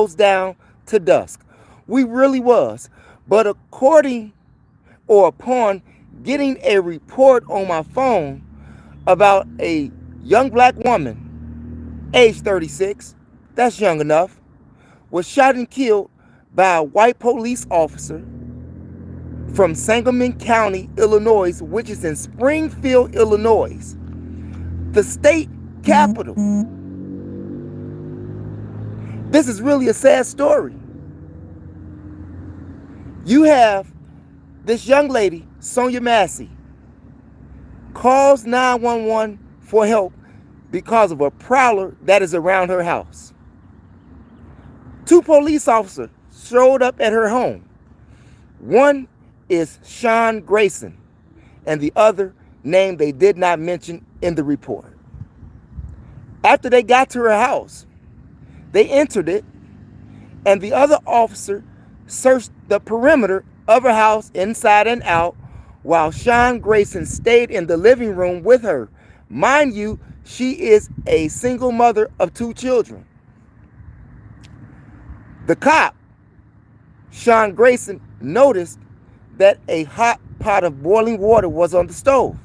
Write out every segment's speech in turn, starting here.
down to dusk. We really was. But upon getting a report on my phone about a young black woman, age 36, that's young enough, was shot and killed by a white police officer from Sangamon County, Illinois, which is in Springfield, Illinois, the state capital. This is really a sad story. You have this young lady, Sonya Massey, calls 911 for help because of a prowler that is around her house. Two police officers showed up at her home. One is Grayson, and the other name they did not mention in the report. After they got to her house, they entered it, and the other officer searched the perimeter of her house inside and out while Grayson stayed in the living room with her. Mind you, she is a single mother of two children. The cop, Grayson, noticed that a hot pot of boiling water was on the stove.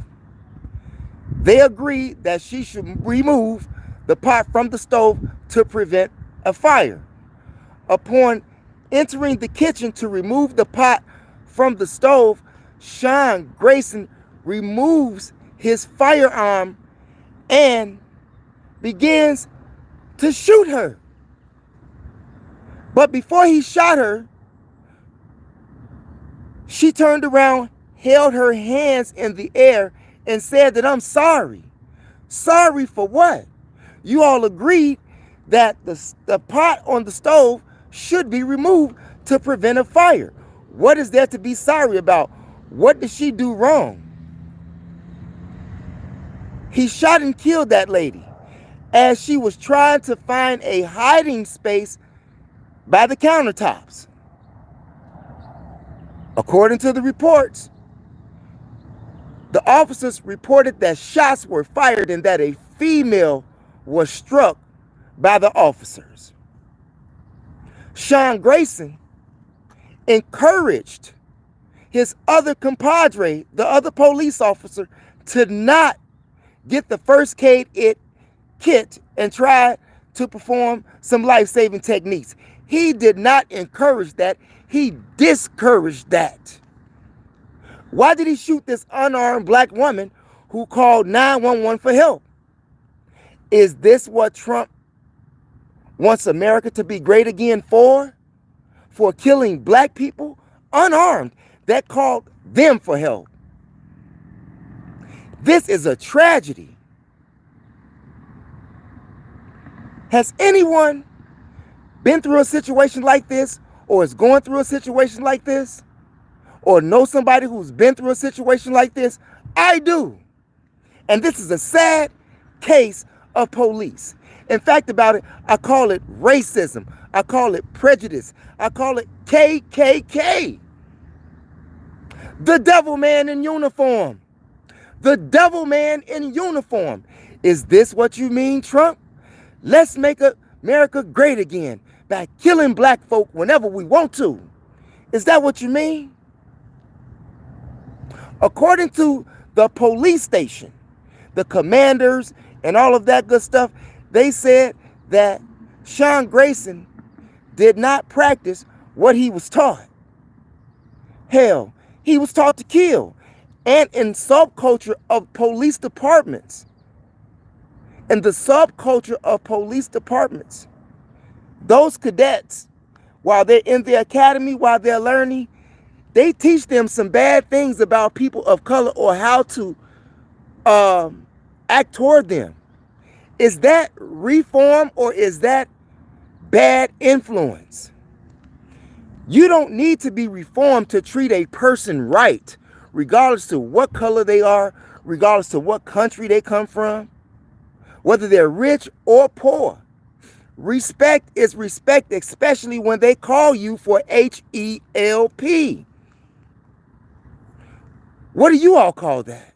They agreed that she should remove the pot from the stove to prevent a fire. Upon entering the kitchen to remove the pot from the stove, Grayson removes his firearm and begins to shoot her. But before he shot her, she turned around, held her hands in the air, and said that, "I'm sorry." Sorry for what? You all agreed that the pot on the stove should be removed to prevent a fire. What is there to be sorry about? What did she do wrong? He shot and killed that lady as she was trying to find a hiding space by the countertops. According to the reports, the officers reported that shots were fired and that a female was struck by the officers. Grayson encouraged his other compadre, the other police officer, to not get the first aid kit and try to perform some life-saving techniques. He did not encourage that. He discouraged that. Why did he shoot this unarmed black woman who called 911 for help? Is this what Trump wants America to be great again for? For killing black people unarmed that called them for help? This is a tragedy. Has anyone been through a situation like this, or is going through a situation like this, or know somebody who's been through a situation like this? I do. And this is a sad case of police. In fact, about it, I call it racism. I call it prejudice. I call it KKK. The devil man in uniform. The devil man in uniform. Is this what you mean, Trump? Let's make America great again by killing black folk whenever we want to. Is that what you mean? According to the police station, the commanders and all of that good stuff, they said that Grayson did not practice what he was taught. Hell, he was taught to kill. And in subculture of police departments, those cadets, while they're in the academy, while they're learning, they teach them some bad things about people of color or how to act toward them. Is that reform or is that bad influence? You don't need to be reformed to treat a person right, regardless to what color they are, regardless to what country they come from, whether they're rich or poor. Respect is respect, especially when they call you for HELP. What do you all call that?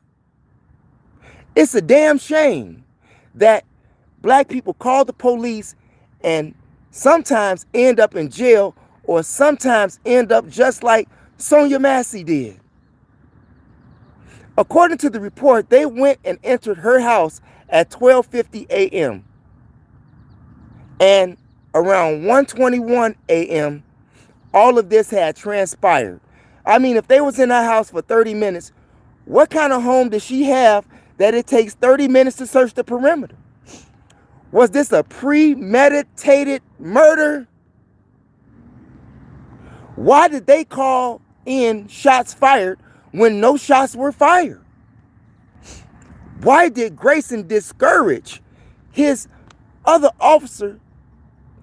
It's a damn shame that black people call the police and sometimes end up in jail or sometimes end up just like Sonya Massey did. According to the report, they went and entered her house at 12:50 a.m. and around 1:21 a.m., all of this had transpired. I mean, if they was in her house for 30 minutes, what kind of home does she have that it takes 30 minutes to search the perimeter? Was this a premeditated murder? Why did they call in shots fired when no shots were fired? Why did Grayson discourage his other officer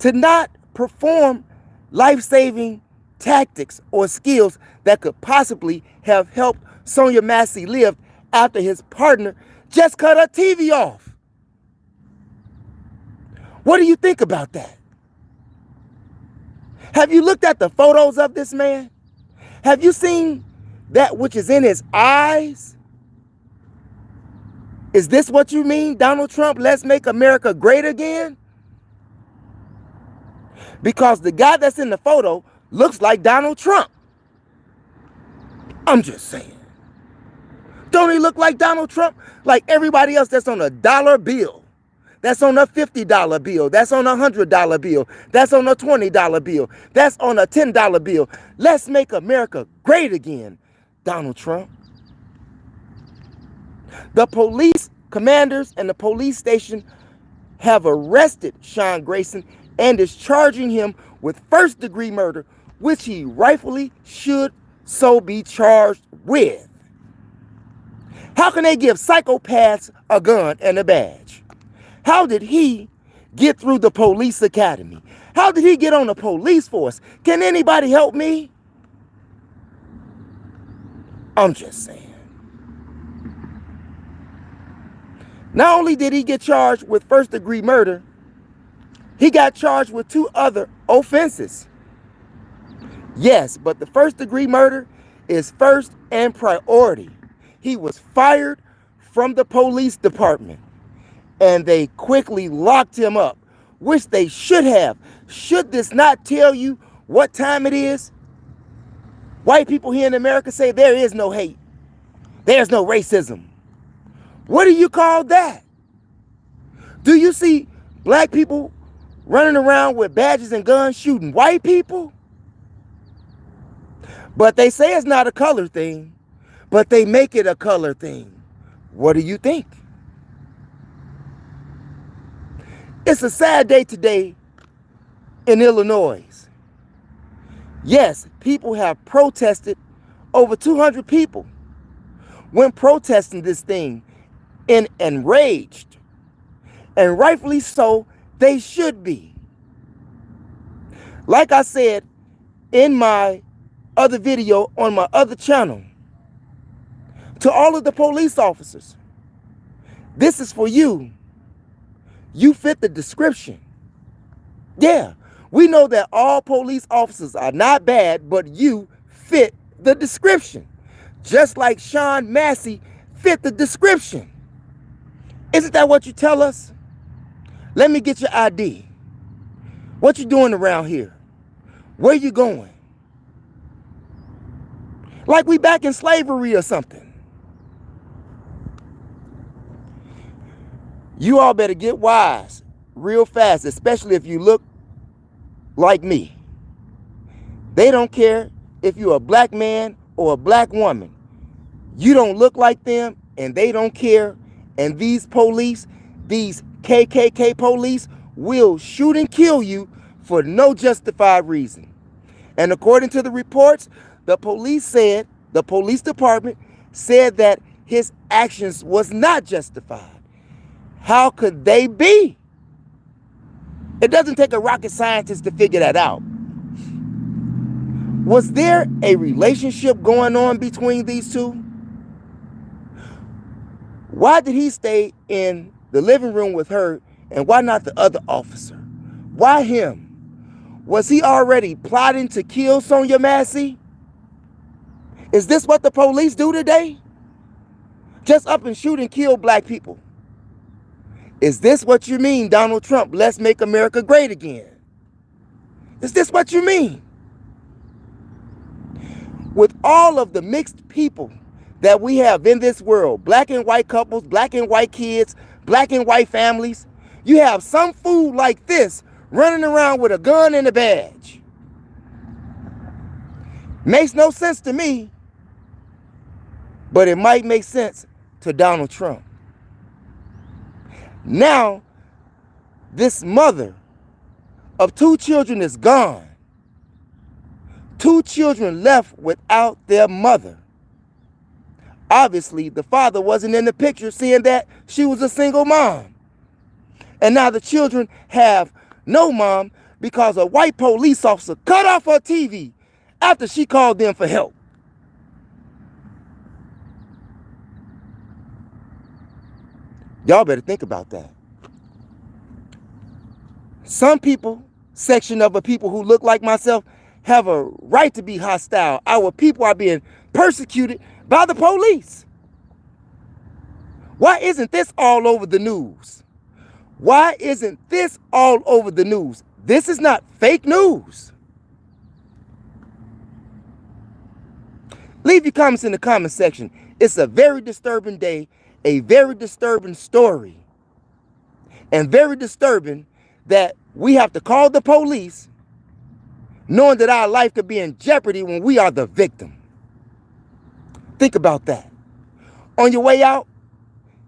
to not perform life-saving tactics or skills that could possibly have helped Sonya Massey live after his partner just cut her TV off? What do you think about that? Have you looked at the photos of this man? Have you seen that which is in his eyes? Is this what you mean, Donald Trump? Let's make America great again? Because the guy that's in the photo looks like Donald Trump. I'm just saying. Don't he look like Donald Trump? Like everybody else that's on a dollar bill, that's on a $50 bill, that's on a $100 bill, that's on a $20 bill, that's on a $10 bill. Let's make America great again, Donald Trump. The police commanders and the police station have arrested Sean Grayson and is charging him with first-degree murder, which he rightfully should so be charged with. How can they give psychopaths a gun and a badge? How did he get through the police academy? How did he get on the police force? Can anybody help me? I'm just saying. Not only did he get charged with first-degree murder, he got charged with 2 other offenses. Yes, but the first-degree murder is first and priority. He was fired from the police department, and they quickly locked him up, which they should have. Should this not tell you what time it is? White people here in America say there is no hate. There's no racism. What do you call that? Do you see black people running around with badges and guns shooting white people? But they say it's not a color thing, but they make it a color thing. What do you think? It's a sad day today in Illinois. Yes, people have protested, over 200 people went protesting this thing and enraged. And rightfully so, they should be. Like I said in my other video on my other channel, to all of the police officers, this is for you. You fit the description. Yeah, we know that all police officers are not bad, but you fit the description. Just like Sean Massey fit the description. Isn't that what you tell us? Let me get your ID. What you doing around here? Where you going? Like we back in slavery or something. You all better get wise real fast, especially if you look like me. They don't care if you're a black man or a black woman. You don't look like them, and they don't care. And these police, these KKK police, will shoot and kill you for no justified reason. And according to the reports, the police department said that his actions was not justified. How could they be? It doesn't take a rocket scientist to figure that out. Was there a relationship going on between these two? Why did he stay in the living room with her, and why not the other officer? Why him? Was he already plotting to kill Sonya Massey? Is this what the police do today? Just up and shoot and kill black people. Is this what you mean, Donald Trump? Let's make America great again. Is this what you mean? With all of the mixed people that we have in this world, black and white couples, black and white kids, black and white families, you have some fool like this running around with a gun and a badge. Makes no sense to me, but it might make sense to Donald Trump. Now, this mother of 2 children is gone. 2 children left without their mother. Obviously, the father wasn't in the picture, seeing that she was a single mom. And now the children have no mom because a white police officer cut off her TV after she called them for help. Y'all better think about that. Some people, section of a people who look like myself, have a right to be hostile. Our people are being persecuted by the police. Why isn't this all over the news? Why isn't this all over the news? This is not fake news. Leave your comments in the comment section. It's a very disturbing day, a very disturbing story, and very disturbing that we have to call the police knowing that our life could be in jeopardy when we are the victim. Think about that. On your way out,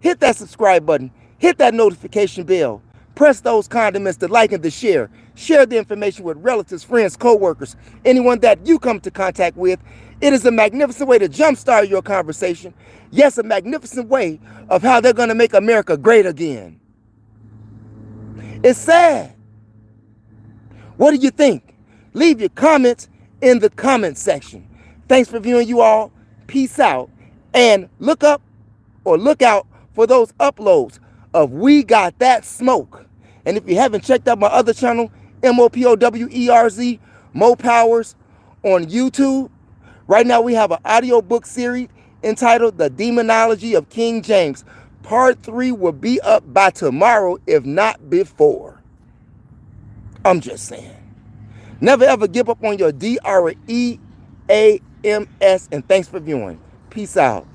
hit that subscribe button, hit that notification bell, press those condiments to like and to share. Share the information with relatives, friends, co-workers, anyone that you come into contact with. It is a magnificent way to jumpstart your conversation. Yes, a magnificent way of how they're going to make America great again. It's sad. What do you think? Leave your comments in the comment section. Thanks for viewing, you all. Peace out. And look up or look out for those uploads of We Got That Smoke. And if you haven't checked out my other channel, MOPOWERZ, Mo Powers, on YouTube, right now we have an audiobook series entitled The Demonology of King James. Part 3 will be up by tomorrow, if not before. I'm just saying. Never ever give up on your DREAMS, and thanks for viewing. Peace out.